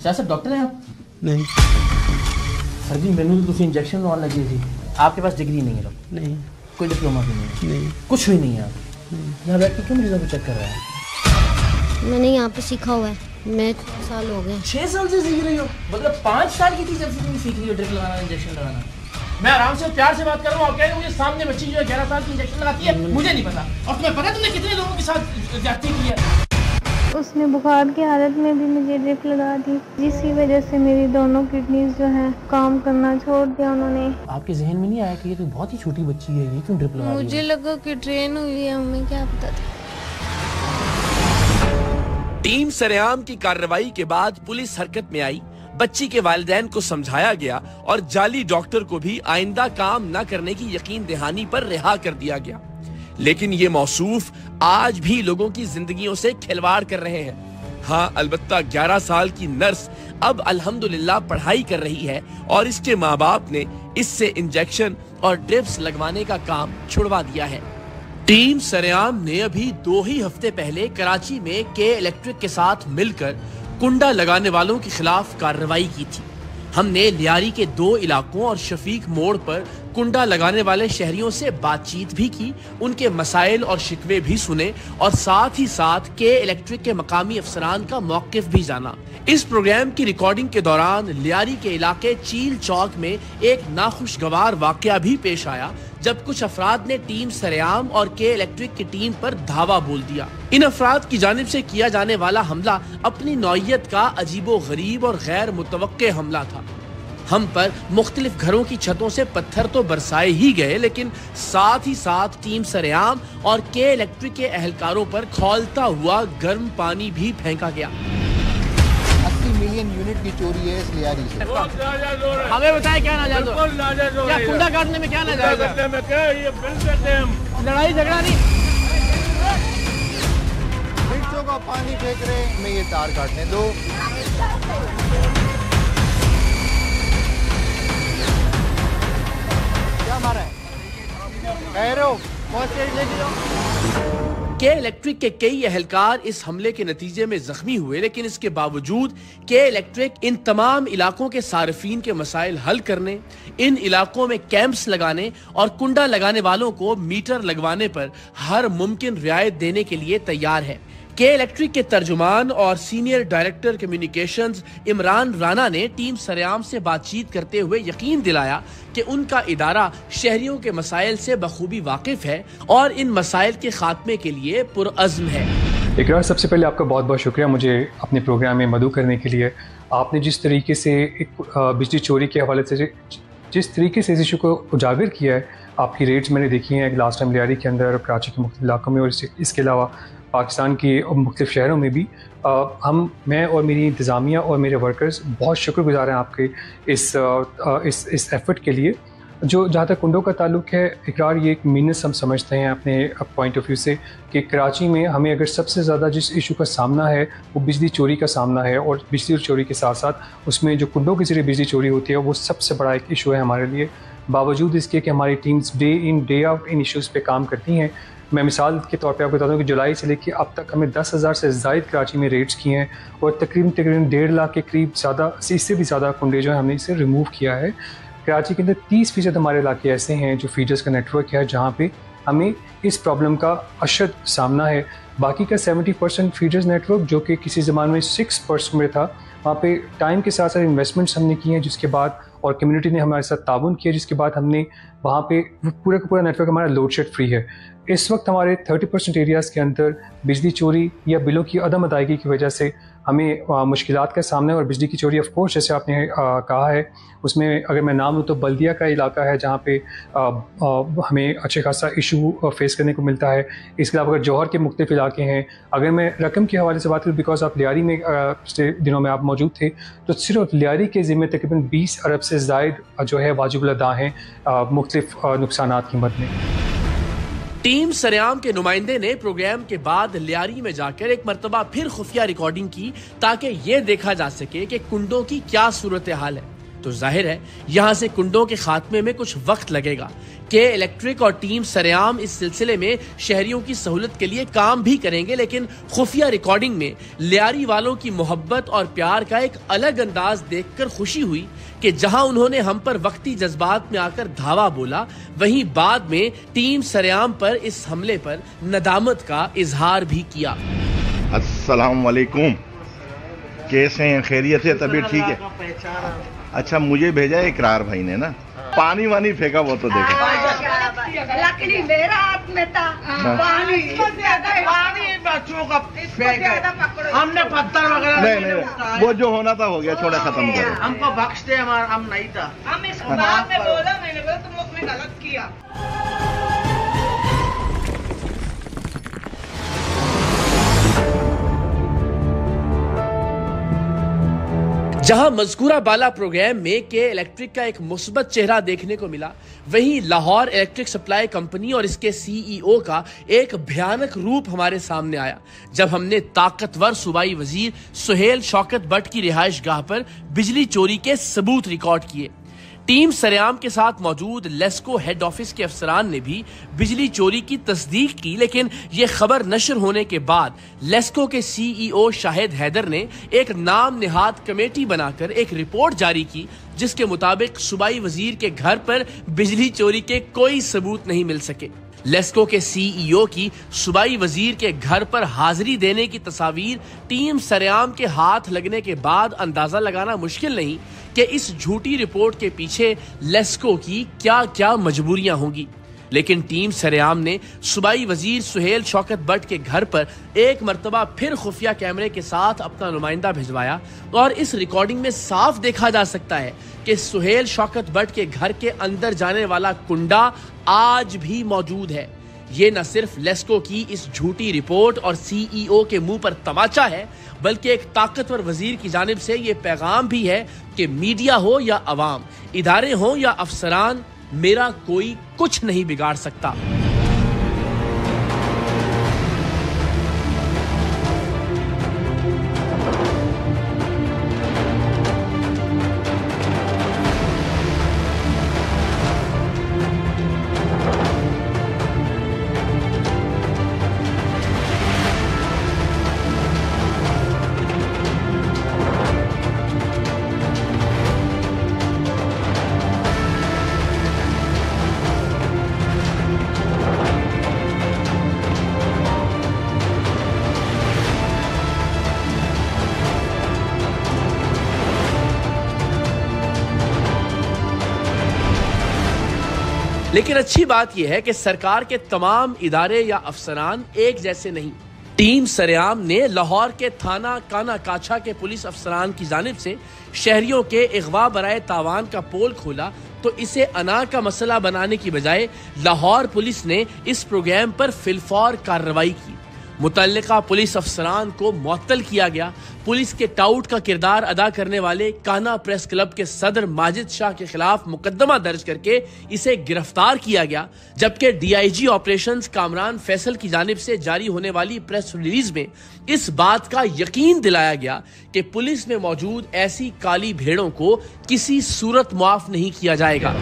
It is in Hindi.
शाह साहब डॉक्टर हैं आप? नहीं सर जी मैंने तो इंजेक्शन लगा लगी थी। आपके पास डिग्री नहीं है? नहीं। कोई डिप्लोमा भी नहीं? नहीं। कुछ भी नहीं है? यहाँ बैठ के क्यों मरीजों को चेक कर रहा है? मैंने यहाँ पे सीखा हुआ है, मैं 6 साल हो गए। 6 साल से सीख रही हो? मतलब 5 साल की थी जब से तुम सीख रही हो ड्रिप लगाना, इंजेक्शन लगाना। मैं आराम से प्यार से बात कर रहा हूँ, आप कह रहे हो मुझे सामने बच्ची जो है 11 साल की इंजेक्शन लगाती है, मुझे नहीं पता। और तुम्हें पता है तुमने कितने लोगों के साथ ज्यादती की है? उसने बुखार की हालत में भी मुझे ड्रिप लगा दी, जिसकी वजह से मेरी दोनों किडनीज जो हैं काम करना छोड़ दिया उन्होंने। आपके जहन में नहीं आया कि ये तो बहुत ही छोटी बच्ची है, ये क्यों ड्रिप लगा रही है? मुझे लगा कि ट्रेन हुई है, हमें क्या पता था। टीम सरेआम की कार्रवाई के बाद पुलिस हरकत में आई, बच्ची के वालिदैन को समझाया गया और जाली डॉक्टर को भी आइंदा काम न करने की यकीन दहानी पर रिहा कर दिया गया। लेकिन ये मौसूफ आज भी लोगों की जिंदगियों से खिलवाड़ कर रहे हैं। हाँ, अलबत्ता 11 साल की नर्स अब अल्हम्दुलिल्लाह पढ़ाई कर रही है और इसके माँ बाप ने इससे इंजेक्शन और ड्रिप्स लगवाने का काम छुड़वा दिया है। टीम सरेआम ने अभी 2 ही हफ्ते पहले कराची में के इलेक्ट्रिक के साथ मिलकर कुंडा लगाने वालों के खिलाफ कार्रवाई की थी। हमने लियारी के 2 इलाकों और शफीक मोड़ पर कुंडा लगाने वाले शहरियों से बातचीत भी की, उनके मसाइल और शिकवे भी सुने और साथ ही साथ के इलेक्ट्रिक के मकामी अफसरान का मौकिफ भी जाना। इस प्रोग्राम की रिकॉर्डिंग के दौरान लियारी के इलाके चील चौक में एक नाखुशगवार वाकया भी पेश आया, जब कुछ अफराद ने टीम सरेआम और के इलेक्ट्रिक की टीम पर धावा बोल दिया। इन अफराद की जानिब से किया जाने वाला हमला अपनी नौइयत का अजीबो गरीब और गैर मुतवक्के हमला था। हम पर मुख्तलिफ घरों की छतों से पत्थर तो बरसाए ही गए, लेकिन साथ ही साथ टीम सरेआम और के इलेक्ट्रिक के एहलकारों पर खौलता हुआ गर्म पानी भी फेंका गया। 80 मिलियन यूनिट की चोरी है इस लियारी से। हमें बताए क्या नाजायज हो? क्या कुंडा काटने में क्या नाजायज है? लड़ाई झगड़ा नहीं। मिर्चों का पानी फेंक रहे, हमें ये तार काटने दो। क्या मारा है? कह रहे हो के इलेक्ट्रिक के कई एहलकार इस हमले के नतीजे में जख्मी हुए, लेकिन इसके बावजूद के इलेक्ट्रिक इन तमाम इलाकों के सार्फिन के मसाइल हल करने, इन इलाकों में कैंप्स लगाने और कुंडा लगाने वालों को मीटर लगवाने पर हर मुमकिन रियायत देने के लिए तैयार है। के इलेक्ट्रिक के तर्जुमान और senior director communications Imran Rana ने टीम सरेआम से बातचीत करते हुए यकीन दिलाया कि उनका इदारा शहरियों के मसाइल से बखूबी वाकिफ है और इन मसाइल के खात्मे के लिए पुरअज़्म है। इकरार, सबसे पहले आपका बहुत बहुत शुक्रिया मुझे अपने प्रोग्राम में मदऊ करने के लिए। आपने जिस तरीके से बिजली चोरी के हवाले से जिस तरीके से इस इशू को उजागर किया है, आपकी रेट्स मैंने देखी हैं लास्ट टाइम लियारी के अंदर, कराची के मुख्तलिफ इलाकों में और इसके अलावा पाकिस्तान के मुख्तलिफ शहरों में भी। मैं और मेरी इंतज़ामिया और मेरे वर्कर्स बहुत शुक्रगुजार हैं आपके इस एफ़र्ट के लिए। जहाँ तक कुंडों का ताल्लुक है, इकरार, ये एक मीनस हम समझते हैं अपने पॉइंट ऑफ व्यू से कि कराची में हमें अगर सबसे ज़्यादा जिस इशू का सामना है वो बिजली चोरी का सामना है, और बिजली चोरी के साथ साथ उसमें जो कुंडों के ज़रिए बिजली चोरी होती है वो सबसे बड़ा एक इशू है हमारे लिए। बावजूद इसके कि हमारी teams day in day out in issues पे काम करती हैं। मैं मिसाल के तौर पे आपको बताता हूँ कि जुलाई से लेकर अब तक हमें 10,000 से ज़ायद कराची में रेड्स किए हैं और तकरीबन 1.5 लाख के करीब ज़्यादा, इससे भी ज़्यादा कुंडे जो है हमने इसे रिमूव किया है। कराची के अंदर 30% हमारे इलाके ऐसे हैं जो फीडर्स का नेटवर्क है जहाँ पे हमें इस प्रॉब्लम का अशद सामना है। बाकी का 70% फीडर्स नेटवर्क जो कि किसी ज़माने में 6% में था, वहाँ पे टाइम के साथ साथ इन्वेस्टमेंट्स हमने किए हैं, जिसके बाद और कम्युनिटी ने हमारे साथ ताउन किया, जिसके बाद हमने वहाँ पे पूरा का पूरा नेटवर्क हमारा लोड शेड फ्री है। इस वक्त हमारे 30% एरियाज़ के अंदर बिजली चोरी या बिलों की अदम अदायगी की वजह से हमें मुश्किलात का सामना है। और बिजली की चोरी ऑफ कोर्स जैसे आपने कहा है, उसमें अगर मैं नाम लूँ तो बल्दिया का इलाका है जहाँ पे हमें अच्छे खासा इशू फेस करने को मिलता है। इसके अलावा अगर जौहर के मुख्तलिफ इलाके हैं, अगर मैं रकम के हवाले से बात करूँ, बिकॉज आप लियारी में दिनों में आप मौजूद थे, तो सिर्फ लियारी के ज़िम्मे तकरीबन 20 अरब से ज़ायद जो है वाजिबुल अदा हैं मुख्तलिफ नुकसानात की मद में। टीम सरेआम के नुमाइंदे ने प्रोग्राम के बाद लियारी में जाकर एक मरतबा फिर खुफिया रिकॉर्डिंग की ताकि ये देखा जा सके कि कुंडों की क्या सूरत हाल है। तो जाहिर है यहाँ से कुंडों के खात्मे में कुछ वक्त लगेगा। के इलेक्ट्रिक और टीम सरेआम इस सिलसिले में शहरियों की सहूलत के लिए काम भी करेंगे, लेकिन खुफिया रिकॉर्डिंग में लियारी वालों की मोहब्बत और प्यार का एक अलग अंदाज देखकर खुशी हुई कि जहां उन्होंने हम पर वक्ती जज्बात में आकर धावा बोला, वहीं बाद में टीम सरेआम पर इस हमले पर नदामत का इजहार भी किया। अस्सलाम वालेकुम, कैसे हैं? खैरियत है? तबीयत ठीक है? अच्छा, मुझे भेजा है इकरार भाई ने ना, पानी वानी फेंका वो तो देखा। लकड़ी मेरा हाथ में था, पानी बच्चों का हमने पत्थर वगैरह नहीं, वो जो होना था हो गया, छोड़ा, खत्म करो। हमको बख्श दे, हमारा हम नहीं था। हम इस बात में बोला, मैंने बोला तुम लोग ने गलत किया। जहां मज़कूरा बाला प्रोग्राम में के इलेक्ट्रिक का एक मुस्बत चेहरा देखने को मिला, वहीं लाहौर इलेक्ट्रिक सप्लाई कंपनी और इसके सीईओ का एक भयानक रूप हमारे सामने आया जब हमने ताकतवर सूबाई वजीर सुहेल शौकत बट की रिहाइश गाह पर बिजली चोरी के सबूत रिकॉर्ड किए। टीम सरेआम के साथ मौजूद लेस्को हेड ऑफिस के अफसरान ने भी बिजली चोरी की तस्दीक की, लेकिन यह खबर नशर होने के बाद लेस्को के सीईओ शाहिद हैदर ने एक नाम निहाद कमेटी बनाकर एक रिपोर्ट जारी की, जिसके मुताबिक सूबाई वजीर के घर पर बिजली चोरी के कोई सबूत नहीं मिल सके। लेस्को के सीईओ की सूबाई वजीर के घर पर हाजिरी देने की तस्वीर टीम सरेआम के हाथ लगने के बाद अंदाजा लगाना मुश्किल नहीं कि इस झूठी रिपोर्ट के पीछे लेस्को की क्या क्या मजबूरियां होंगी। लेकिन टीम सरेआम ने सूबाई वजीर सुहेल शौकत बट के घर पर एक मरतबा फिर खुफिया कैमरे के साथ अपना नुमाइंदा भिजवाया और इस रिकॉर्डिंग में साफ देखा जा सकता है कि सुहेल शौकत बट के घर के अंदर जाने वाला कुंडा आज भी मौजूद है। ये न सिर्फ लेस्को की इस झूठी रिपोर्ट और सीईओ के मुंह पर तमाचा है, बल्कि एक ताकतवर वजीर की जानिब से ये पैगाम भी है कि मीडिया हो या अवाम, इदारे हो या अफसरान, मेरा कोई कुछ नहीं बिगाड़ सकता। लेकिन अच्छी बात यह है कि सरकार के तमाम इदारे या अफसरान एक जैसे नहीं। टीम सरेआम ने लाहौर के थाना काना काछा के पुलिस अफसरान की जानिब से शहरियों के अगवा बराए तावान का पोल खोला, तो इसे अना का मसला बनाने की बजाय लाहौर पुलिस ने इस प्रोग्राम पर फिलफौर कार्रवाई की। मुतल्लिका पुलिस अफसरान को मुअत्तल किया गया। पुलिस के टाउट का किरदार अदा करने वाले काना प्रेस क्लब के सदर माजिद शाह के खिलाफ मुकदमा दर्ज करके इसे गिरफ्तार किया गया, जबकि डीआईजी ऑपरेशंस कामरान फैसल की जानिब से जारी होने वाली प्रेस रिलीज में इस बात का यकीन दिलाया गया कि पुलिस में मौजूद ऐसी काली भेड़ों को किसी सूरत मुआफ नहीं किया जाएगा।